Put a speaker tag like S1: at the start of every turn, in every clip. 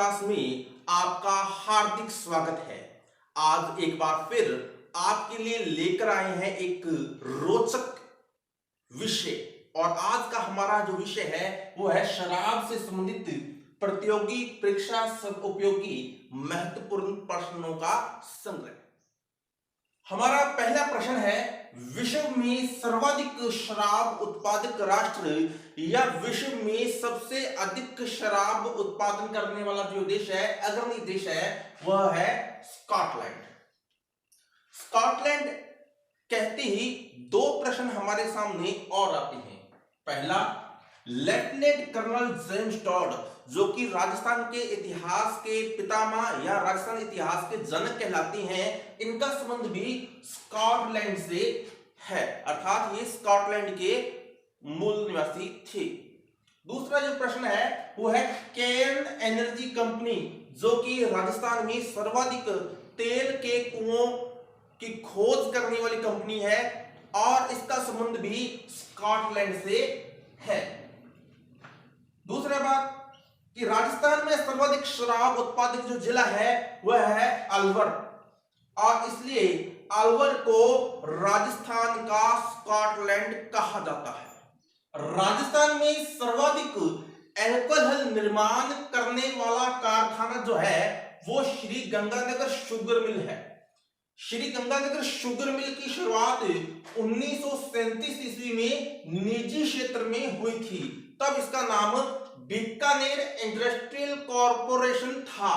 S1: Class में आपका हार्दिक स्वागत है। आज एक बार फिर आपके लिए लेकर आए हैं एक रोचक विषय और आज का हमारा जो विषय है वो है शराब से संबंधित प्रतियोगी परीक्षा उपयोगी महत्वपूर्ण प्रश्नों का संग्रह। हमारा पहला प्रश्न है, विश्व में सर्वाधिक शराब उत्पादक राष्ट्र या विश्व में सबसे अधिक शराब उत्पादन करने वाला जो देश है, अग्रणी देश है, वह है स्कॉटलैंड। स्कॉटलैंड कहते ही दो प्रश्न हमारे सामने और आते हैं। पहला, लेफ्टिनेंट कर्नल जेम्स टॉड जो कि राजस्थान के इतिहास के पितामह या राजस्थान इतिहास के जनक कहलाते हैं, इनका संबंध भी स्कॉटलैंड से है, अर्थात ये स्कॉटलैंड के मूल निवासी थे। दूसरा जो प्रश्न है वो है, केन एनर्जी कंपनी जो कि राजस्थान में सर्वाधिक तेल के कुओं की खोज करने वाली कंपनी है और इसका संबंध भी स्कॉटलैंड से है। दूसरा बात कि राजस्थान में सर्वाधिक शराब उत्पादक जो जिला है वह है अलवर और इसलिए अलवर को राजस्थान का स्कॉटलैंड कहा जाता है। राजस्थान में सर्वाधिक अल्कोहल निर्माण करने वाला कारखाना जो है वो श्री गंगानगर शुगर मिल है। श्री गंगानगर शुगर मिल की शुरुआत 1937 ईस्वी में निजी क्षेत्र में हुई थी। तब इसका नाम बीकानेर इंडस्ट्रियल कॉरपोरेशन था,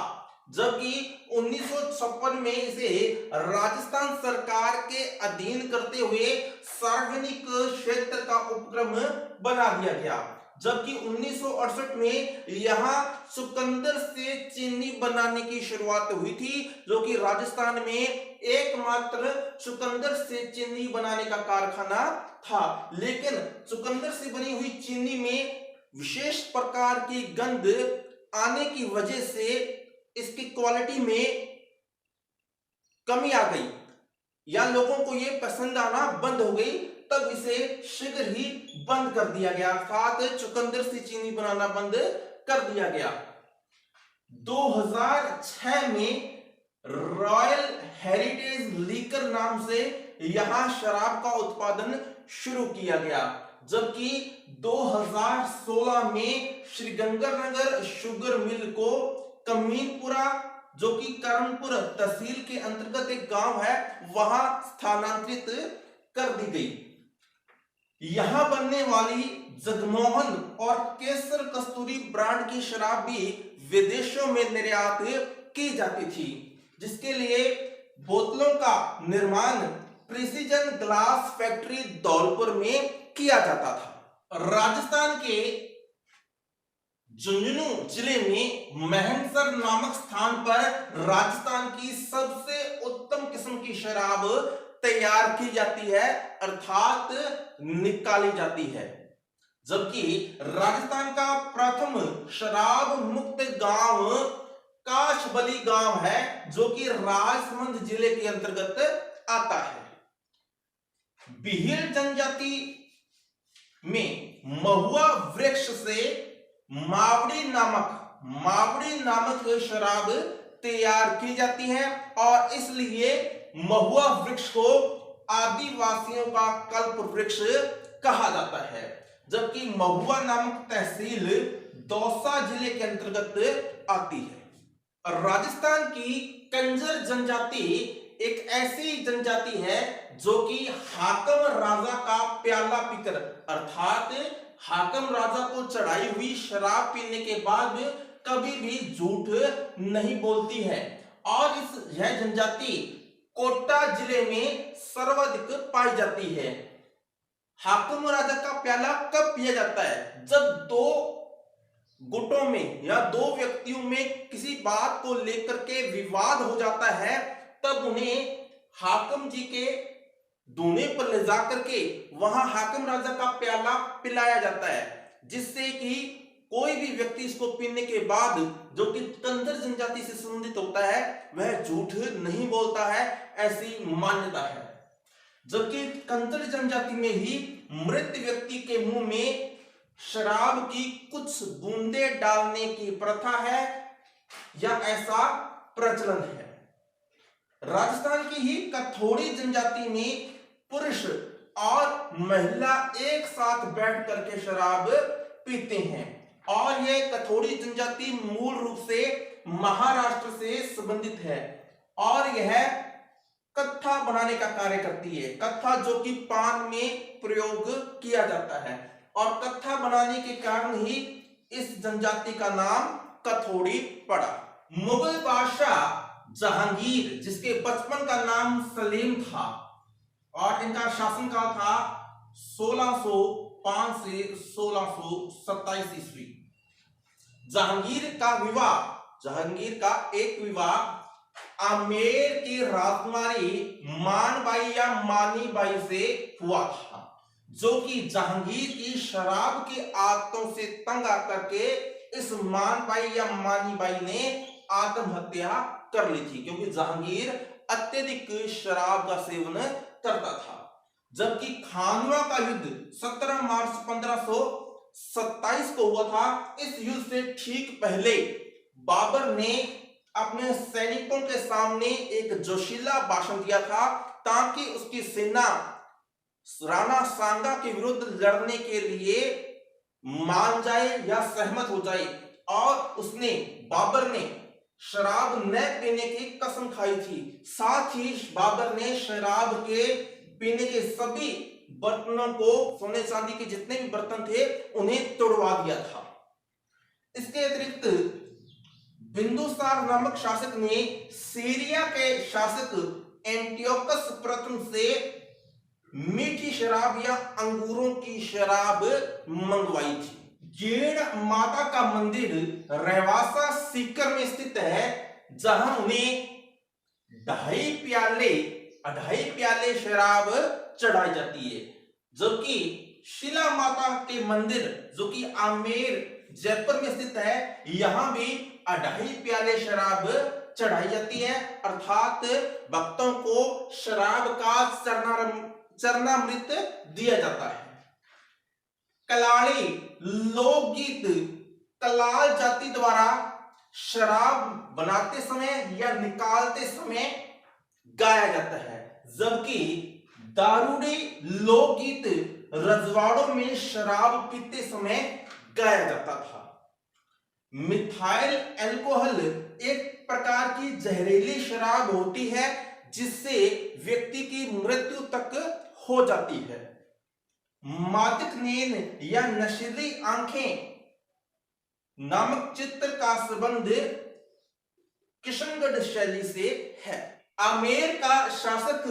S1: जबकि 1956 में इसे राजस्थान सरकार के अधीन करते हुए सार्वजनिक क्षेत्र का उपक्रम बना दिया गया। जबकि 1968 में यहां चुकंदर से चीनी बनाने की शुरुआत हुई थी, जो कि राजस्थान में एकमात्र चुकंदर से चीनी बनाने का कारखाना था। लेकिन चुकंदर से बनी हुई चीनी में विशेष प्रकार की गंध आने की वजह से इसकी क्वालिटी में कमी आ गई या लोगों को यह पसंद आना बंद हो गई। तब इसे शीघ्र ही बंद कर दिया गया, साथ चुकंदर से चीनी बनाना बंद कर दिया गया। 2006 में रॉयल हेरिटेज लीकर नाम से यहां शराब का उत्पादन शुरू किया गया, जबकि 2016 में श्रीगंगानगर शुगर मिल को कमीनपुरा जो कि करमपुर तहसील के अंतर्गत एक गांव है वहां स्थानांतरित कर दी गई। यहां बनने वाली जगमोहन और केसर कस्तूरी ब्रांड की शराब भी विदेशों में निर्यात की जाती थी, जिसके लिए बोतलों का निर्माण प्रिसीजन ग्लास फैक्ट्री धौलपुर में किया जाता था। राजस्थान के झुंझुनू जिले में महनसर नामक स्थान पर राजस्थान की सबसे उत्तम किस्म की शराब तैयार की जाती है, अर्थात निकाली जाती है। जबकि राजस्थान का प्रथम शराब मुक्त गांव काशबली गांव है, जो कि राजसमंद जिले के अंतर्गत आता है। बिहिल जनजाति में महुआ वृक्ष से मावड़ी नामक शराब तैयार की जाती है और इसलिए महुआ वृक्ष को आदिवासियों का कल्प वृक्ष कहा जाता है। जबकि महुआ नामक तहसील दौसा जिले के अंतर्गत आती है। राजस्थान की कंजर जनजाति एक ऐसी जनजाति है जो कि हाकम राजा का प्याला पीकर, अर्थात हाकम राजा को चढ़ाई हुई शराब पीने के बाद कभी भी झूठ नहीं बोलती है और यह जनजाति कोटा जिले में सर्वाधिक पाई जाती है। हाकम राजा का प्याला कब पिया जाता है? जब दो गुटों में या दो व्यक्तियों में किसी बात को लेकर के विवाद हो जाता है, तब उन्हें हाकम जी के दूने पर ले जाकर के वहां हाकम राजा का प्याला पिलाया जाता है, जिससे कि कोई भी व्यक्ति इसको पीने के बाद जो कि कंजर जनजाति से संबंधित होता है वह झूठ नहीं बोलता है, ऐसी मान्यता है। जबकि कंजर जनजाति में ही मृत व्यक्ति के मुंह में शराब की कुछ बूंदे डालने की प्रथा है, या ऐसा प्रचलन है। राजस्थान की ही कथोड़ी जनजाति में पुरुष और महिला एक साथ बैठ करके शराब पीते हैं और यह कथोड़ी जनजाति मूल रूप से महाराष्ट्र से संबंधित है और यह कत्था बनाने का कार्य करती है। कत्था जो कि पान में प्रयोग किया जाता है और कत्था बनाने के कारण ही इस जनजाति का नाम कथोड़ी पड़ा। मुगल बादशाह जहांगीर, जिसके बचपन का नाम सलीम था और इनका शासनकाल था 1605 से 1627 ईस्वी। जहांगीर का एक विवाह आमेर की राजकुमारी मानबाई या मानीबाई से हुआ था, जो कि जहांगीर की शराब की आदतों से तंग आकर के इस मानबाई या मानीबाई ने आत्महत्या कर ली थी, क्योंकि जहांगीर अत्यधिक शराब का सेवन करता था। जबकि खानवा का युद्ध 17 मार्च 1527 को हुआ था। इस युद्ध से ठीक पहले बाबर ने अपने सैनिकों के सामने एक जोशीला भाषण दिया था ताकि उसकी सेना राणा सांगा के विरुद्ध लड़ने के लिए मान जाए या सहमत हो जाए और बाबर ने शराब न पीने की कसम खाई थी। साथ ही बाबर ने शराब के पीने के सभी बर्तनों को, सोने चांदी के जितने भी बर्तन थे, उन्हें तोड़वा दिया था। इसके अतिरिक्त बिंदुसार नामक शासक ने सीरिया के शासक एंटियोकस प्रथम से मीठी शराब या अंगूरों की शराब मंगवाई थी। जीर्ण माता का मंदिर रहवासा सीकर में स्थित है, जहां उन्हें 2.5 प्याले शराब चढ़ाई जाती है। जबकि शिला माता के मंदिर, जो कि आमेर जयपुर में स्थित है, यहां भी 2.5 प्याले शराब चढ़ाई जाती है, अर्थात भक्तों को शराब का चरणामृत दिया जाता है। कलाड़ी लोकगीत कलाल जाति द्वारा शराब बनाते समय या निकालते समय गाया जाता है, जबकि दारूडी लोकगीत रजवाड़ों में शराब पीते समय गाया जाता था। मिथाइल अल्कोहल एक प्रकार की जहरीली शराब होती है जिससे व्यक्ति की मृत्यु तक हो जाती है। मादक नींद या नशीली आंखें नामक चित्र का संबंध किशनगढ़ शैली से है। आमेर का शासक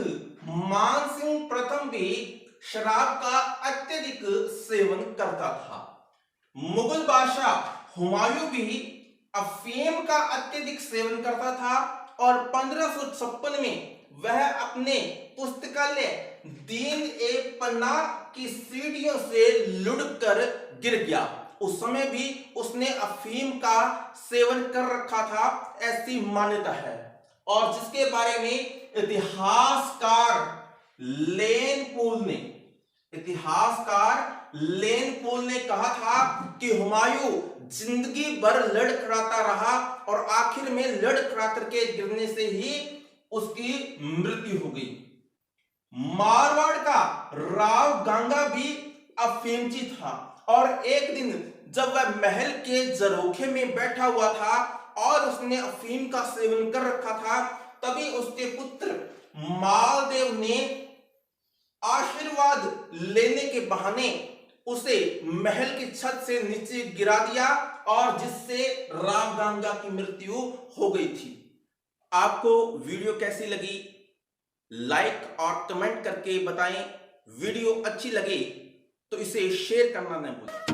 S1: मानसिंह प्रथम भी शराब का अत्यधिक सेवन करता था। मुगल बादशाह हुमायूं भी अफीम का अत्यधिक सेवन करता था और 1556 में वह अपने पुस्तकालय दीन-ए-पन्ना की सीढ़ियों से लुढ़क कर गिर गया। उस समय भी उसने अफीम का सेवन कर रखा था, ऐसी मान्यता है। और जिसके बारे में इतिहासकार लेन पूल ने कहा था कि हुमायूं जिंदगी भर लड़खड़ाता रहा और आखिर में लड़खड़ा करके गिरने से ही उसकी मृत्यु हो गई। मारवाड़ का राव गांगा भी अफीमची था और एक दिन जब वह महल के झरोखे में बैठा हुआ था और उसने अफीम का सेवन कर रखा था, तभी उसके पुत्र मालदेव ने आशीर्वाद लेने के बहाने उसे महल की छत से नीचे गिरा दिया और जिससे राव गांगा की मृत्यु हो गई थी। आपको वीडियो कैसी लगी लाइक और कमेंट करके बताएं। वीडियो अच्छी लगे तो इसे शेयर करना न भूलें।